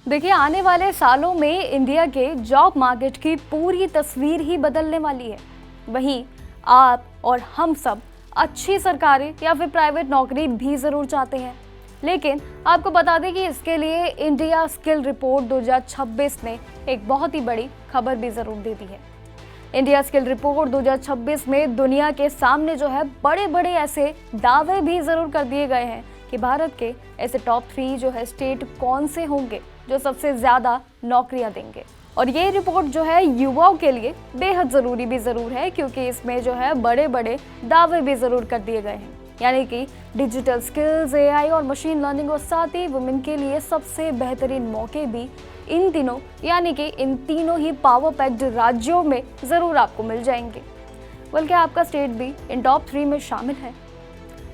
देखिए, आने वाले सालों में इंडिया के जॉब मार्केट की पूरी तस्वीर ही बदलने वाली है। वहीं आप और हम सब अच्छी सरकारी या फिर प्राइवेट नौकरी भी ज़रूर चाहते हैं, लेकिन आपको बता दें कि इसके लिए इंडिया स्किल रिपोर्ट 2026 ने एक बहुत ही बड़ी खबर भी ज़रूर दे दी है। इंडिया स्किल रिपोर्ट 2026 में दुनिया के सामने जो है बड़े बड़े ऐसे दावे भी ज़रूर कर दिए गए हैं कि भारत के ऐसे टॉप 3 जो है स्टेट कौन से होंगे जो सबसे ज़्यादा नौकरियां देंगे। और ये रिपोर्ट जो है युवाओं के लिए बेहद ज़रूरी भी ज़रूर है, क्योंकि इसमें जो है बड़े बड़े दावे भी ज़रूर कर दिए गए हैं, यानी कि डिजिटल स्किल्स, एआई और मशीन लर्निंग और साथ ही वुमेन के लिए सबसे बेहतरीन मौके भी इन दिनों यानी कि इन तीनों ही पावर पैक्ड राज्यों में ज़रूर आपको मिल जाएंगे। बल्कि आपका स्टेट भी इन टॉप 3 में शामिल है।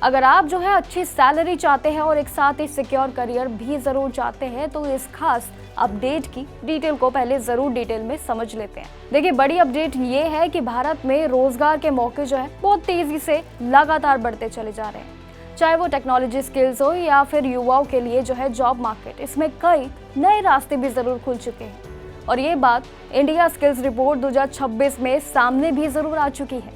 अगर आप जो है अच्छी सैलरी चाहते हैं और एक साथ ही सिक्योर करियर भी ज़रूर चाहते हैं, तो इस खास अपडेट की डिटेल को पहले ज़रूर डिटेल में समझ लेते हैं। देखिए, बड़ी अपडेट ये है कि भारत में रोजगार के मौके जो है बहुत तेज़ी से लगातार बढ़ते चले जा रहे हैं। चाहे वो टेक्नोलॉजी स्किल्स हो या फिर युवाओं के लिए जो है जॉब मार्केट, इसमें कई नए रास्ते भी ज़रूर खुल चुके हैं। और ये बात इंडिया स्किल्स रिपोर्ट 2026 में सामने भी ज़रूर आ चुकी है।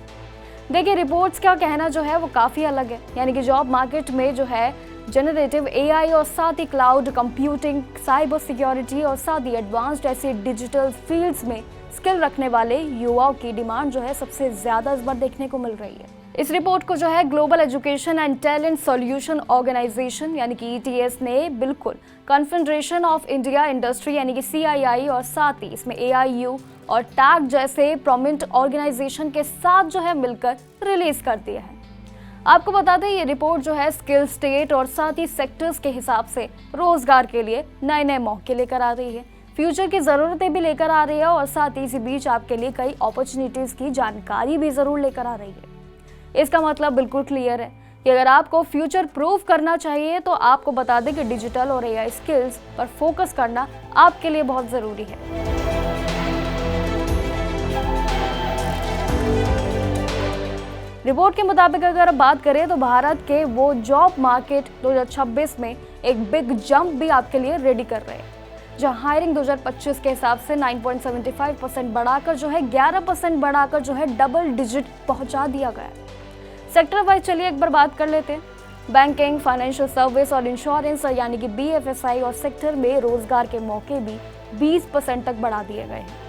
देखिए, रिपोर्ट्स का कहना जो है वो काफ़ी अलग है, यानी कि जॉब मार्केट में जो है जनरेटिव एआई और साथ ही क्लाउड कंप्यूटिंग, साइबर सिक्योरिटी और साथ ही एडवांस्ड ऐसे डिजिटल फील्ड्स में स्किल रखने वाले युवाओं की डिमांड जो है सबसे ज़्यादा इस बार देखने को मिल रही है। इस रिपोर्ट को जो है global education and talent solution organisation यानी कि ETS ने बिल्कुल कॉन्फेडरेशन ऑफ इंडिया इंडस्ट्री यानी कि CII और साथ ही इसमें AIU और टैग जैसे प्रोमिनेंट ऑर्गेनाइजेशन के साथ जो है मिलकर रिलीज कर दिया है। आपको बता दें, ये रिपोर्ट जो है स्किल स्टेट और साथ ही सेक्टर्स के हिसाब से रोजगार के लिए नए नए मौके लेकर आ रही है, फ्यूचर की ज़रूरतें भी लेकर आ रही है और साथ ही इसी बीच आपके लिए कई अपॉर्चुनिटीज़ की जानकारी भी ज़रूर लेकर आ रही है। इसका मतलब बिल्कुल क्लियर है कि अगर आपको फ्यूचर प्रूफ करना चाहिए तो आपको बता दें कि डिजिटल और AI स्किल्स पर फोकस करना आपके लिए बहुत ज़रूरी है। रिपोर्ट के मुताबिक अगर बात करें तो भारत के वो जॉब मार्केट 2026 में एक बिग जंप भी आपके लिए रेडी कर रहे हैं, जहां हायरिंग 2025 के हिसाब से 9.75% बढ़ाकर जो है 11% बढ़ाकर जो है डबल डिजिट पहुंचा दिया गया। सेक्टर वाइज चलिए एक बार बात कर लेते हैं। बैंकिंग, फाइनेंशियल सर्विस और इंश्योरेंस यानी कि BFSI और सेक्टर में रोजगार के मौके भी 20% तक बढ़ा दिए गए हैं।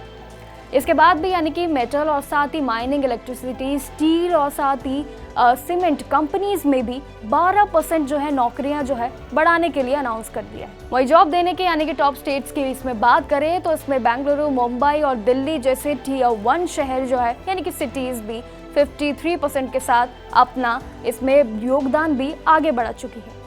इसके बाद भी यानी कि मेटल और साथ ही माइनिंग, इलेक्ट्रिसिटी, स्टील और साथ ही सीमेंट कंपनीज में भी 12% जो है नौकरियां जो है बढ़ाने के लिए अनाउंस कर दिया है। वही जॉब देने के यानी कि टॉप स्टेट्स की इसमें बात करें तो इसमें बेंगलुरु, मुंबई और दिल्ली जैसे Tier 1 शहर जो है यानी कि सिटीज भी 53% के साथ अपना इसमें योगदान भी आगे बढ़ा चुकी है।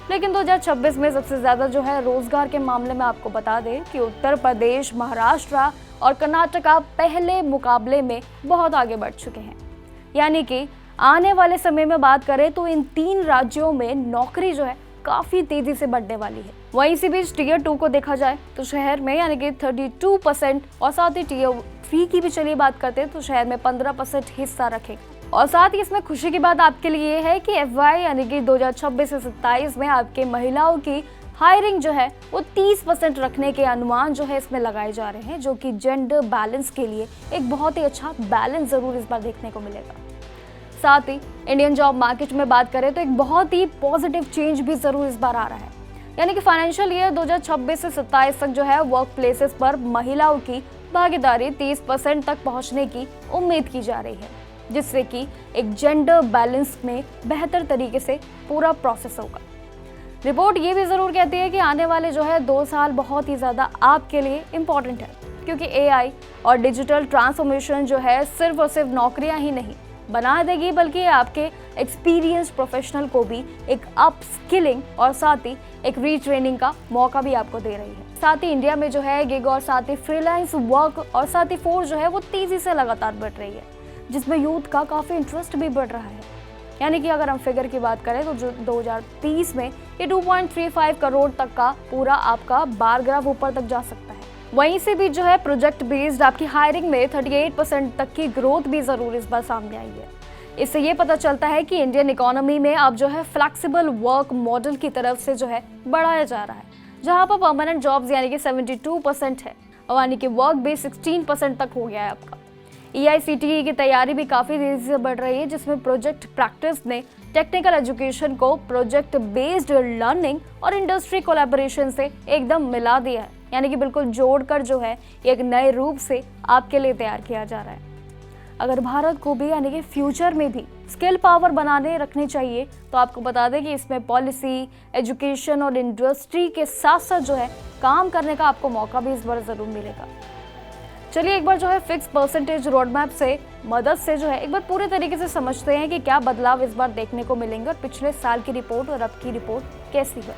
लेकिन 2026 में सबसे ज़्यादा जो है रोजगार के मामले में आपको बता दें कि उत्तर प्रदेश, महाराष्ट्र और कर्नाटका पहले मुकाबले में बहुत आगे बढ़ चुके हैं। यानी कि आने वाले समय में बात करें तो इन 3 राज्यों में नौकरी जो है काफ़ी तेज़ी से बढ़ने वाली है। वहीं इसी बीच Tier 2 को देखा जाए तो शहर में यानी कि 32% और साथ ही Tier 3 की भी चलिए बात करते हैं तो शहर में 15% हिस्सा रखेगा। और साथ ही इसमें खुशी की बात आपके लिए ये है कि FY यानी कि 2026 से 27 में आपके महिलाओं की हायरिंग जो है वो 30% रखने के अनुमान जो है इसमें लगाए जा रहे हैं, जो कि जेंडर बैलेंस के लिए एक बहुत ही अच्छा बैलेंस ज़रूर इस बार देखने को मिलेगा। साथ ही इंडियन जॉब मार्केट में बात करें तो एक बहुत ही पॉजिटिव चेंज भी ज़रूर इस बार आ रहा है, यानी कि फाइनेंशियल ईयर 2026 से 27 तक जो है वर्क प्लेसेस पर महिलाओं की भागीदारी 30% तक पहुंचने की उम्मीद की जा रही है, जिससे कि एक जेंडर बैलेंस में बेहतर तरीके से पूरा प्रोसेस होगा। रिपोर्ट ये भी ज़रूर कहती है कि आने वाले जो है 2 साल बहुत ही ज़्यादा आपके लिए इम्पॉर्टेंट है, क्योंकि AI और डिजिटल ट्रांसफॉर्मेशन जो है सिर्फ और सिर्फ नौकरियां ही नहीं बना देगी, बल्कि आपके एक्सपीरियंस प्रोफेशनल को भी एक अप स्किलिंग और साथ ही एक रीट्रेनिंग का मौका भी आपको दे रही है। साथ ही इंडिया में जो है गिग और साथ ही फ्रीलांस वर्क और साथ ही फोर्स जो है वो तेज़ी से लगातार बढ़ रही है, जिसमें यूथ का काफ़ी इंटरेस्ट भी बढ़ रहा है। यानी कि अगर हम फिगर की बात करें तो जो 2030 में ये 2.35 करोड़ तक का पूरा आपका बार ग्राफ ऊपर तक जा सकता है। वहीं से भी जो है प्रोजेक्ट बेस्ड आपकी हायरिंग में 38% तक की ग्रोथ भी ज़रूर इस बार सामने आई है। इससे ये पता चलता है कि इंडियन इकोनॉमी में अब जो है फ्लेक्सिबल वर्क मॉडल की तरफ से जो है बढ़ाया जा रहा है, जहां पर परमानेंट जॉब्स यानी कि 72% है और यानी कि वर्क भी 16% तक हो गया है आपका। EICTE की तैयारी भी काफ़ी तेज़ी से बढ़ रही है, जिसमें प्रोजेक्ट प्रैक्टिस ने टेक्निकल एजुकेशन को प्रोजेक्ट बेस्ड लर्निंग और इंडस्ट्री कोलैबोरेशन से एकदम मिला दिया है, यानी कि बिल्कुल जोड़कर जो है एक नए रूप से आपके लिए तैयार किया जा रहा है। अगर भारत को भी यानी कि फ्यूचर में भी स्किल पावर बनाने रखनी चाहिए तो आपको बता दें कि इसमें पॉलिसी, एजुकेशन और इंडस्ट्री के साथ साथ जो है काम करने का आपको मौका भी इस बार ज़रूर मिलेगा। चलिए एक बार जो है फिक्स परसेंटेज रोड मैप से मदद से जो है एक बार पूरे तरीके से समझते हैं कि क्या बदलाव इस बार देखने को मिलेंगे और पिछले साल की रिपोर्ट और अब की रिपोर्ट कैसी है।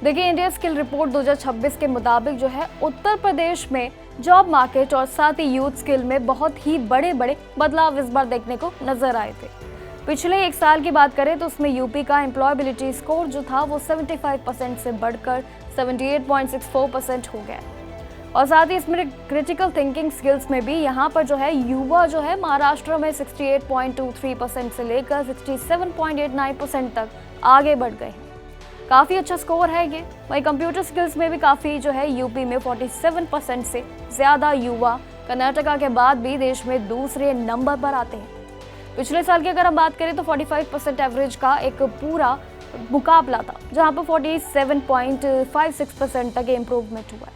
देखिए, इंडिया स्किल रिपोर्ट 2026 के मुताबिक जो है उत्तर प्रदेश में जॉब मार्केट और साथ ही यूथ स्किल में बहुत ही बड़े बड़े बदलाव इस बार देखने को नजर आए थे। पिछले एक साल की बात करें तो उसमें यूपी का एम्प्लॉयबिलिटी स्कोर जो था वो 75% से बढ़कर 78.64% हो गया और साथ ही इसमें क्रिटिकल थिंकिंग स्किल्स में भी यहाँ पर जो है युवा जो है महाराष्ट्र में 68.23% से लेकर 67.89% तक आगे बढ़ गए हैं। काफ़ी अच्छा स्कोर है ये। वहीं कंप्यूटर स्किल्स में भी काफ़ी जो है यूपी में 47% से ज़्यादा युवा कर्नाटका के बाद भी देश में दूसरे नंबर पर आते हैं। पिछले साल की अगर हम बात करें तो 45% एवरेज का एक पूरा मुकाबला था, जहां पर 47.56% तक इम्प्रूवमेंट हुआ है।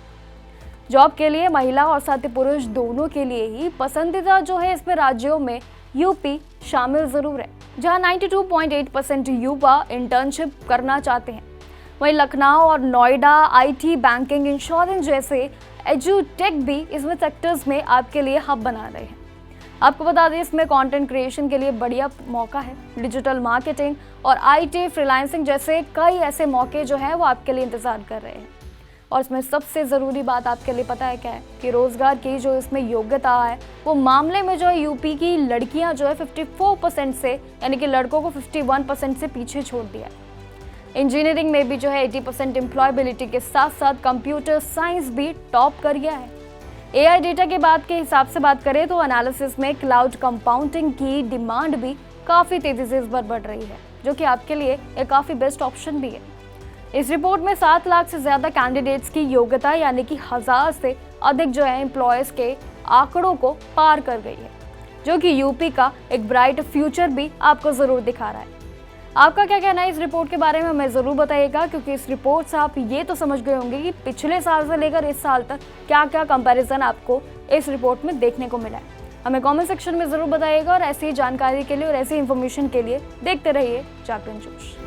जॉब के लिए महिला और साथ ही पुरुष दोनों के लिए ही पसंदीदा जो है इसमें राज्यों में यूपी शामिल जरूर है, जहां 92.8% युवा इंटर्नशिप करना चाहते हैं। वहीं लखनऊ और नोएडा IT, बैंकिंग, इंश्योरेंस जैसे एजुटेक भी इसमें सेक्टर्स में आपके लिए हब बना रहे हैं। आपको बता दें इसमें कंटेंट क्रिएशन के लिए बढ़िया मौका है। डिजिटल मार्केटिंग और IT, फ्रीलांसिंग जैसे कई ऐसे मौके जो है वो आपके लिए इंतजार कर रहे हैं। और इसमें सबसे ज़रूरी बात आपके लिए पता है क्या है कि रोज़गार की जो इसमें योग्यता है वो मामले में जो है यूपी की लड़कियां जो है 54% से यानी कि लड़कों को 51% से पीछे छोड़ दिया है। इंजीनियरिंग में भी जो है 80% एम्प्लॉयबिलिटी के साथ साथ कंप्यूटर साइंस भी टॉप कर गया है। AI डेटा के बाद के हिसाब से बात करें तो एनालिसिस में क्लाउड कंपाउंडिंग की डिमांड भी काफ़ी तेज़ी से इस बार बढ़ रही है, जो कि आपके लिए एक काफ़ी बेस्ट ऑप्शन भी है। इस रिपोर्ट में 7 लाख से ज़्यादा कैंडिडेट्स की योग्यता यानी कि 1000 से अधिक जो है एम्प्लॉयज़ के आंकड़ों को पार कर गई है, जो कि यूपी का एक ब्राइट फ्यूचर भी आपको ज़रूर दिखा रहा है। आपका क्या कहना है इस रिपोर्ट के बारे में हमें ज़रूर बताइएगा, क्योंकि इस रिपोर्ट से आप ये तो समझ गए होंगे कि पिछले साल से लेकर इस साल तक क्या क्या कंपैरिजन आपको इस रिपोर्ट में देखने को मिला है। हमें कमेंट सेक्शन में ज़रूर बताइएगा और ऐसी जानकारी के लिए और ऐसी इन्फॉर्मेशन के लिए देखते रहिए जागरण जोश।